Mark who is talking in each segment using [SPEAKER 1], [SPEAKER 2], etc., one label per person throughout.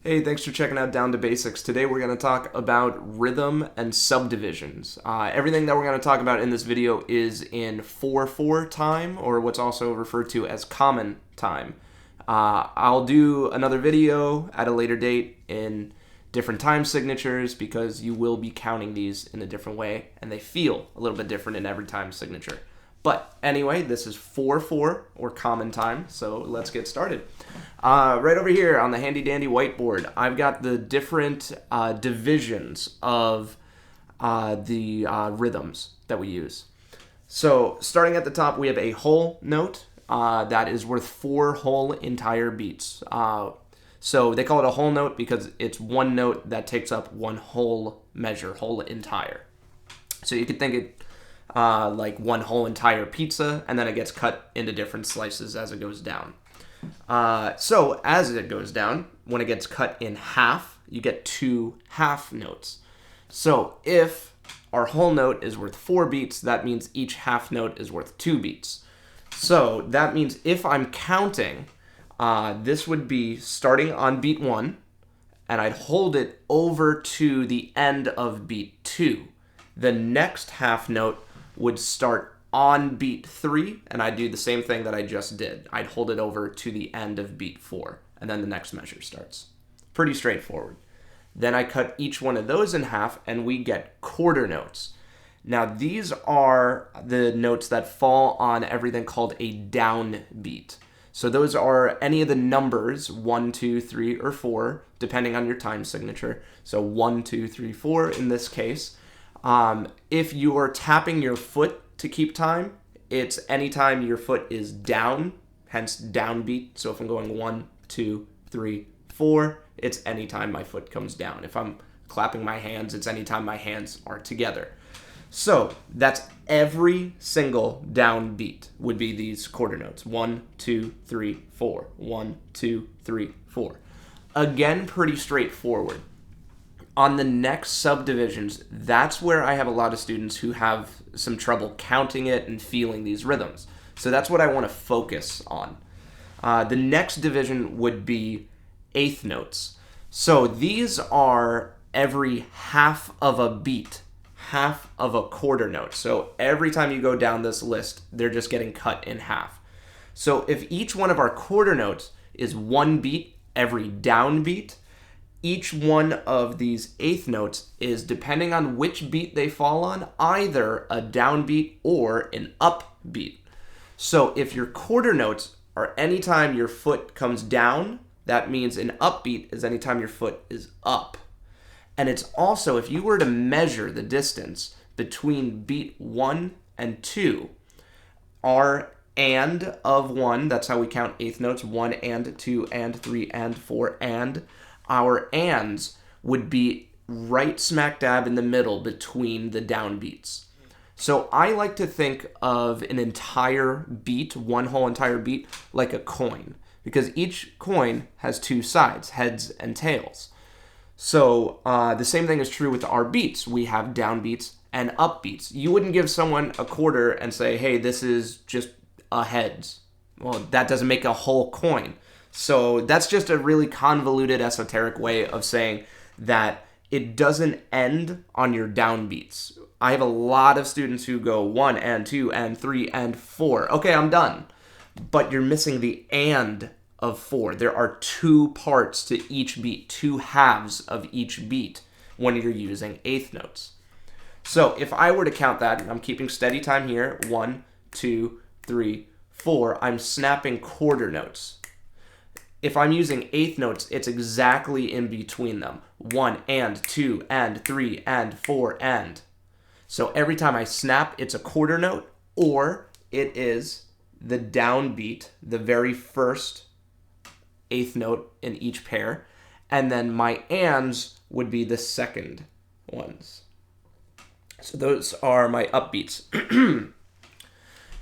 [SPEAKER 1] Hey, thanks for checking out Down to Basics. Today we're going to talk about rhythm and subdivisions. Everything that we're going to talk about in this video is in 4/4 time, or what's also referred to as common time. I'll do another video at a later date in different time signatures because you will be counting these in a different way, and they feel a little bit different in every time signature. But anyway, this is 4/4 or common time, so let's get started. Right over here on the handy dandy whiteboard, I've got the different divisions of the rhythms that we use. So starting at the top, we have a whole note that is worth 4 whole entire beats. So they call it a whole note because it's one note that takes up one whole measure, whole entire. So you could think it like one whole entire pizza, and then it gets cut into different slices as it goes down. So as it goes down, when it gets cut in half, you get 2 half notes. So if our whole note is worth 4 beats, that means each half note is worth 2 beats. So that means if I'm counting, this would be starting on beat 1, and I'd hold it over to the end of beat 2. The next half note would start on beat 3, and I'd do the same thing that I just did. I'd hold it over to the end of beat 4, and then the next measure starts. Pretty straightforward. Then I cut each one of those in half, and we get quarter notes. Now, these are the notes that fall on everything called a downbeat. So those are any of the numbers, 1, 2, 3, or 4, depending on your time signature. So 1, 2, 3, 4 in this case. If you are tapping your foot to keep time, it's anytime your foot is down, hence downbeat. So if I'm going 1, 2, 3, 4, it's anytime my foot comes down. If I'm clapping my hands, it's anytime my hands are together. So that's every single downbeat would be these quarter notes. 1, 2, 3, 4. 1, 2, 3, 4. Again, pretty straightforward. On the next subdivisions, that's where I have a lot of students who have some trouble counting it and feeling these rhythms. So that's what I want to focus on. The next division would be eighth notes. So these are every half of a beat, half of a quarter note. So every time you go down this list, they're just getting cut in half. So if each one of our quarter notes is 1 beat every downbeat, each one of these eighth notes is, depending on which beat they fall on, either a downbeat or an upbeat. So if your quarter notes are anytime your foot comes down, that means an upbeat is anytime your foot is up. And it's also, if you were to measure the distance between beat 1 and 2, our and of 1, that's how we count eighth notes, 1 and 2 and 3 and 4 and. Our ands would be right smack dab in the middle between the downbeats. So I like to think of an entire beat, one whole entire beat, like a coin, because each coin has 2 sides, heads and tails. So the same thing is true with our beats. We have downbeats and upbeats. You wouldn't give someone a quarter and say, hey, this is just a heads. Well, that doesn't make a whole coin. So that's just a really convoluted, esoteric way of saying that it doesn't end on your downbeats. I have a lot of students who go 1 and 2 and 3 and 4. Okay, I'm done. But you're missing the and of 4. There are 2 parts to each beat, 2 halves of each beat when you're using eighth notes. So if I were to count that, and I'm keeping steady time here, 1, 2, 3, 4, I'm snapping quarter notes. If I'm using eighth notes, it's exactly in between them. 1 and 2 and 3 and 4 and. So every time I snap, it's a quarter note, or it is the downbeat, the very first eighth note in each pair, and then my ands would be the second ones. So those are my upbeats.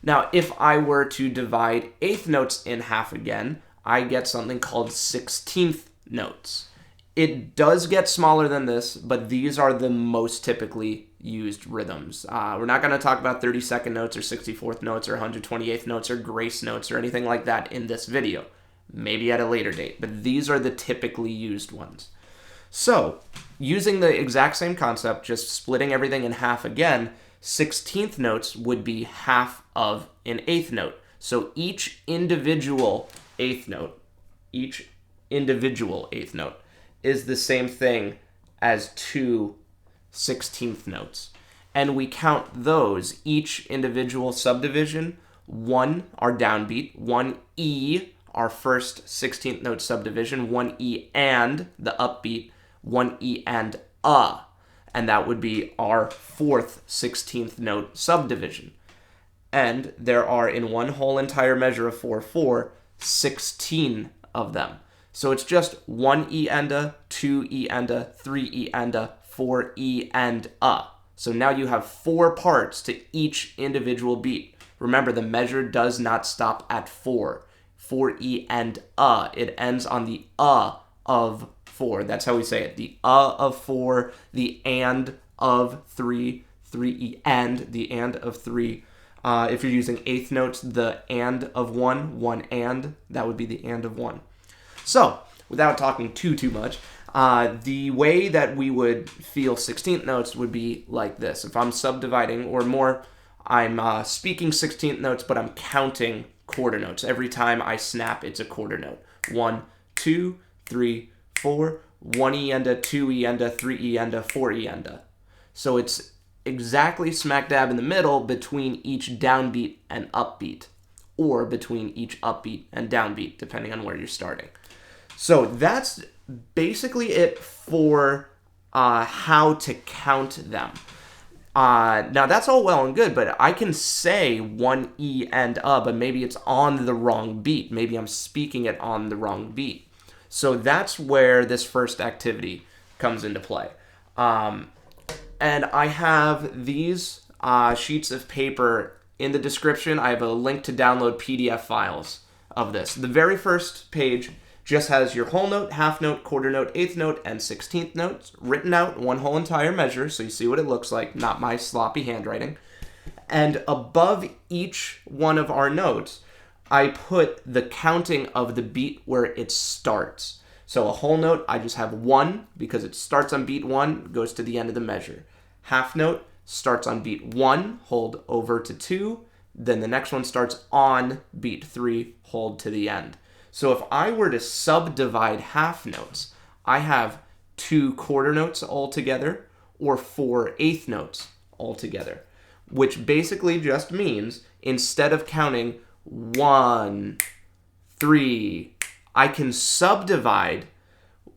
[SPEAKER 1] Now, if I were to divide eighth notes in half again, I get something called 16th notes. It does get smaller than this, but these are the most typically used rhythms. We're not going to talk about 32nd notes or 64th notes or 128th notes or grace notes or anything like that in this video. maybe at a later date, but these are the typically used ones. So, using the exact same concept, just splitting everything in half again, 16th notes would be half of an eighth note. So each individual eighth note is the same thing as two 16th notes. And we count those, each individual subdivision, 1 our downbeat, 1 E our first 16th note subdivision, 1 E and the upbeat, 1 E and a, and that would be our fourth 16th note subdivision. And there are, in one whole entire measure of 4/4, 16 of them. So it's just 1 E and a, 2 E and a, 3 E and a, 4 E and a. So now you have 4 parts to each individual beat. Remember, the measure does not stop at 4. 4 E and a. It ends on the of 4. That's how we say it. The of 4, the and of 3, 3 E and, the and of 3. If you're using eighth notes, the and of 1, 1 and, that would be the and of 1. So, without talking too much, the way that we would feel 16th notes would be like this. If I'm subdividing, or more, I'm speaking 16th notes, but I'm counting quarter notes. Every time I snap, it's a quarter note. 1, 2, 3, 4, 1 E and a, 2 E and a, 3 E and a, 4 E and a. So it's exactly smack dab in the middle between each downbeat and upbeat, or between each upbeat and downbeat, depending on where you're starting. So that's basically it for how to count them. Now that's all well and good, but I can say 1 E and a, but maybe it's on the wrong beat. Maybe I'm speaking it on the wrong beat. So that's where this first activity comes into play. And I have these sheets of paper in the description. I have a link to download PDF files of this. The very first page just has your whole note, half note, quarter note, eighth note, and 16th notes written out, one whole entire measure, so you see what it looks like, not my sloppy handwriting. And above each one of our notes, I put the counting of the beat where it starts. So a whole note, I just have 1, because it starts on beat 1, goes to the end of the measure. Half note starts on beat 1, hold over to 2, then the next one starts on beat 3, hold to the end. So if I were to subdivide half notes, I have 2 quarter notes altogether, or 4 eighth notes altogether, which basically just means instead of counting 1, 3, I can subdivide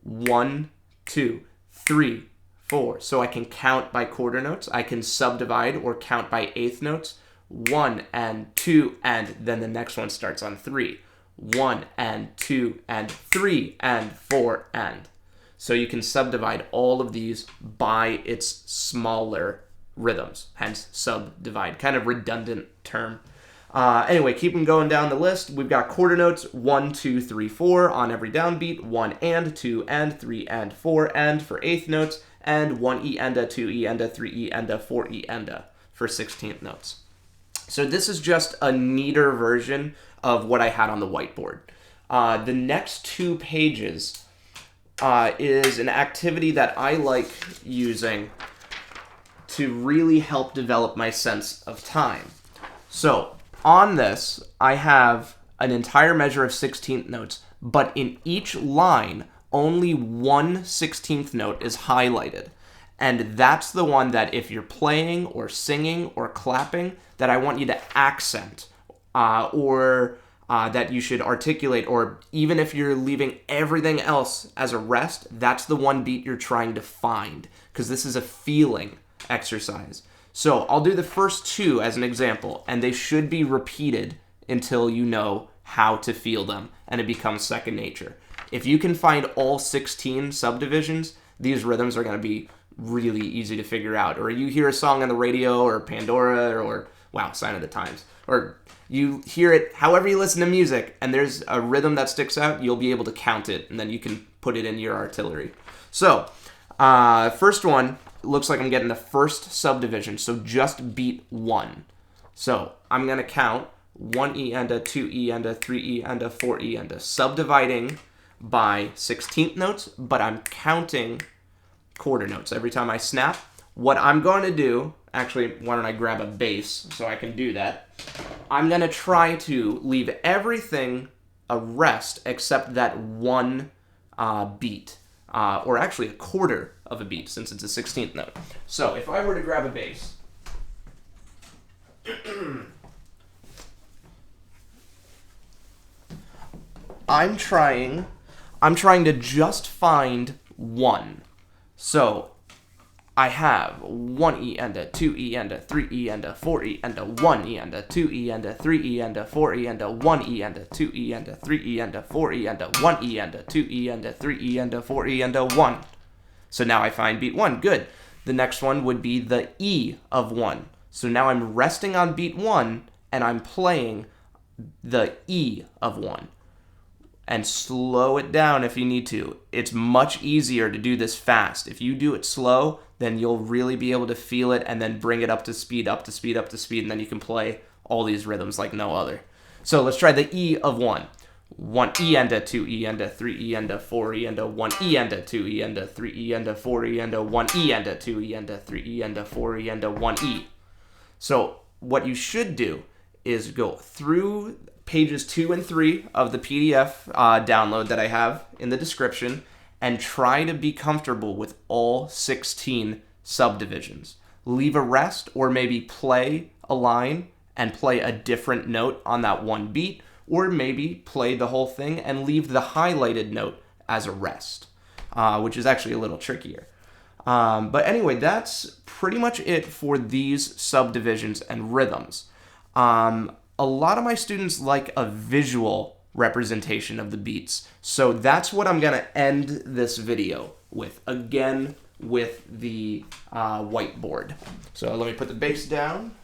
[SPEAKER 1] 1, 2, 3, 4. So I can count by quarter notes. I can subdivide or count by eighth notes. 1 and 2, and then the next one starts on 3. 1 and 2 and 3 and 4 and. So you can subdivide all of these by its smaller rhythms, hence subdivide. Kind of redundant term. Anyway, keeping going down the list, we've got quarter notes 1, 2, 3, 4 on every downbeat, 1 and, 2 and, 3 and, 4 and for eighth notes, and 1 E and a, 2 E and a, 3 E and a, 4 E and a for 16th notes. So this is just a neater version of what I had on the whiteboard. The next 2 pages is an activity that I like using to really help develop my sense of time. So on this, I have an entire measure of 16th notes, but in each line, only one 16th note is highlighted. And that's the one that if you're playing or singing or clapping, that I want you to accent or that you should articulate, or even if you're leaving everything else as a rest, that's the one beat you're trying to find, because this is a feeling exercise. So I'll do the first 2 as an example, and they should be repeated until you know how to feel them, and it becomes second nature. If you can find all 16 subdivisions, these rhythms are going to be really easy to figure out. Or you hear a song on the radio, or Pandora, or wow, Sign of the Times, or you hear it however you listen to music, and there's a rhythm that sticks out, you'll be able to count it, and then you can put it in your artillery. So, first one, looks like I'm getting the first subdivision, so just beat 1. So, I'm going to count 1E and a 2E and a 3E and a 4E and a subdividing by 16th notes, but I'm counting quarter notes every time I snap. What I'm going to do, actually, why don't I grab a bass so I can do that? I'm going to try to leave everything a rest except that one beat, or actually a quarter of a beat since it's a 16th note. So if I were to grab a bass, I'm trying to just find one. So I have 1E and a 2E and a 3E and a 4E and a 1E and a 2E and a 3E and a 4E and a 1E and a 2E and a 3E and a 4E and a 1E and a 2E and a 3E and a 4E and a 1. So now I find beat 1. Good. The next one would be the E of 1. So now I'm resting on beat 1 and I'm playing the E of 1. And slow it down if you need to. It's much easier to do this fast. If you do it slow, then you'll really be able to feel it and then bring it up to speed, up to speed, up to speed, and then you can play all these rhythms like no other. So let's try the E of 1. 1E and a 2E and a 3E and a 4E and a 1E and a 2E and a 3E and a 4E and a 1E and a 2E and a 3E and a 4E and a 1E. So what you should do is go through pages 2 and 3 of the PDF download that I have in the description and try to be comfortable with all 16 subdivisions. Leave a rest or maybe play a line and play a different note on that one beat, or maybe play the whole thing and leave the highlighted note as a rest, which is actually a little trickier. But anyway, that's pretty much it for these subdivisions and rhythms. A lot of my students like a visual representation of the beats, so that's what I'm going to end this video with, again with the whiteboard. So let me put the bass down.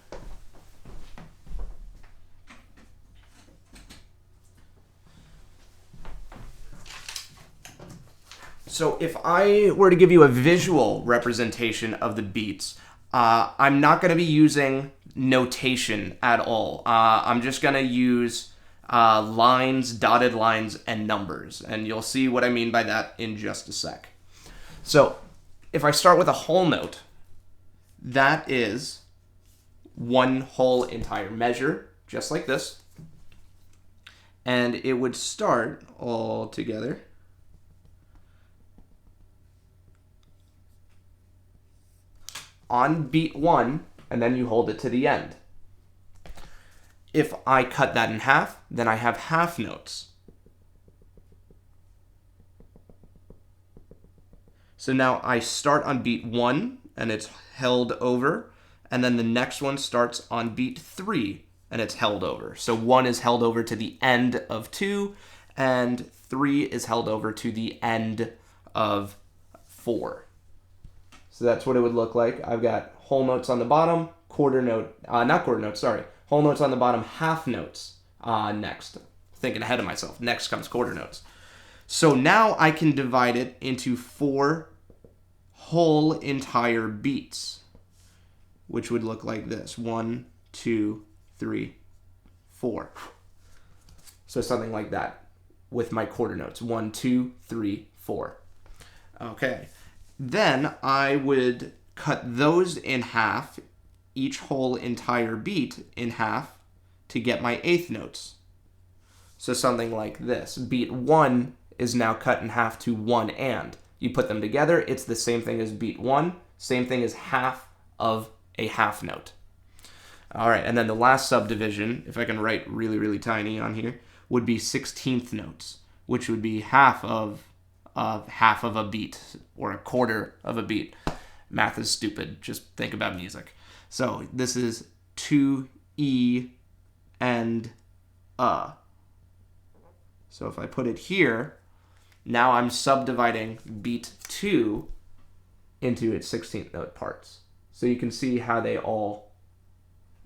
[SPEAKER 1] So if I were to give you a visual representation of the beats, I'm not going to be using notation at all. I'm just going to use lines, dotted lines, and numbers. And you'll see what I mean by that in just a sec. So if I start with a whole note, that is one whole entire measure, just like this. And it would start all together on beat 1, and then you hold it to the end. If I cut that in half, then I have half notes. So now I start on beat 1, and it's held over, and then the next one starts on beat 3, and it's held over. So 1 is held over to the end of 2, and 3 is held over to the end of 4. So that's what it would look like. I've got whole notes on the bottom, quarter note, not quarter notes, sorry. Whole notes on the bottom, half notes next. Thinking ahead of myself. Next comes quarter notes. So now I can divide it into 4 whole entire beats, which would look like this. 1, 2, 3, 4. So something like that with my quarter notes. 1, 2, 3, 4. Okay. Then I would cut those in half, each whole entire beat in half, to get my eighth notes. So something like this. Beat 1 is now cut in half to 1 and. You put them together, it's the same thing as beat 1, same thing as half of a half note. All right, and then the last subdivision, if I can write really, really tiny on here, would be 16th notes, which would be half of a beat, or a quarter of a beat. Math is stupid. Just think about music. So this is 2E and a. So if I put it here, now I'm subdividing beat 2 into its 16th note parts. So you can see how they all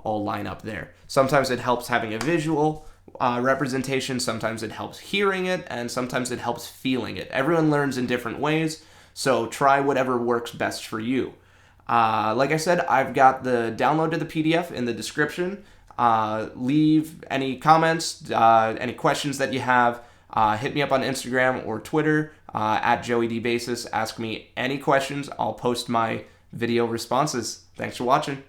[SPEAKER 1] line up there. Sometimes it helps having a visual representation, sometimes it helps hearing it, and sometimes it helps feeling it. Everyone learns in different ways, so try whatever works best for you. Like I said, I've got the download to the PDF in the description. Leave any comments, any questions that you have. Hit me up on Instagram or Twitter at JoeyDBasis. Ask me any questions. I'll post my video responses. Thanks for watching.